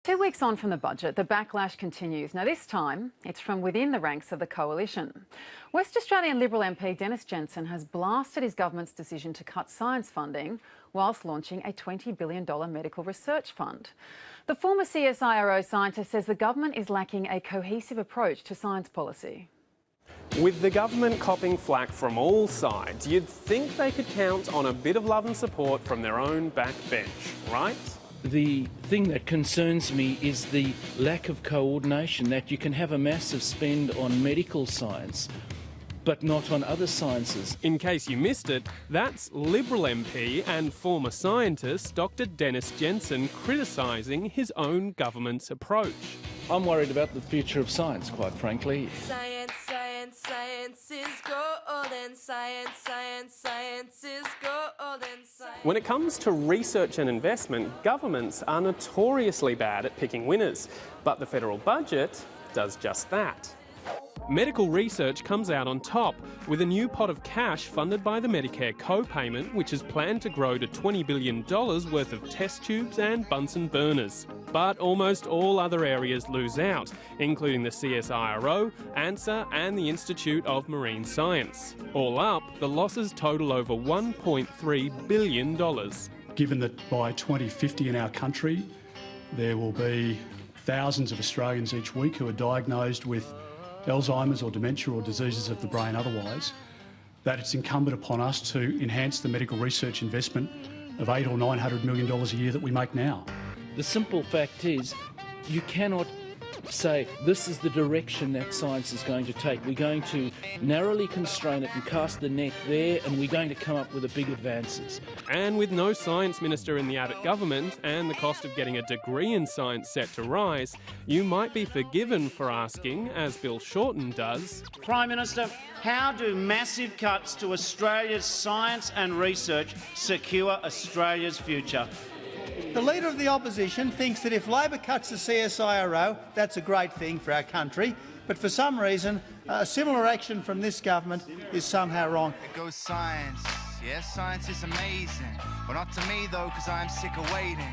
2 weeks on from the budget, the backlash continues. Now, this time, it's from within the ranks of the coalition. West Australian Liberal MP Dennis Jensen has blasted his government's decision to cut science funding whilst launching a $20 billion medical research fund. The former CSIRO scientist says the government is lacking a cohesive approach to science policy. With the government copping flack from all sides, you'd think they could count on a bit of love and support from their own backbench, right? The thing that concerns me is the lack of coordination, that you can have a massive spend on medical science, but not on other sciences. In case you missed it, that's Liberal MP and former scientist Dr Dennis Jensen criticising his own government's approach. I'm worried about the future of science, quite frankly. Science, science, science is golden. Science, science, science is golden. When it comes to research and investment, governments are notoriously bad at picking winners, but the federal budget does just that. Medical research comes out on top, with a new pot of cash funded by the Medicare co-payment, which is planned to grow to $20 billion worth of test tubes and Bunsen burners. But almost all other areas lose out, including the CSIRO, ANSA and the Institute of Marine Science. All up, the losses total over $1.3 billion. Given that by 2050 in our country, there will be thousands of Australians each week who are diagnosed with Alzheimer's or dementia or diseases of the brain otherwise, that it's incumbent upon us to enhance the medical research investment of $800 or $900 million a year that we make now. The simple fact is, you cannot say this is the direction that science is going to take. We're going to narrowly constrain it and cast the net there, and we're going to come up with the big advances. And with no science minister in the Abbott government and the cost of getting a degree in science set to rise, you might be forgiven for asking, as Bill Shorten does, Prime Minister, how do massive cuts to Australia's science and research secure Australia's future? The Leader of the Opposition thinks that if Labor cuts the CSIRO, that's a great thing for our country, but for some reason, a similar action from this government is somehow wrong. It goes science. Yes, science is amazing, but not to me though, because I'm sick of waiting.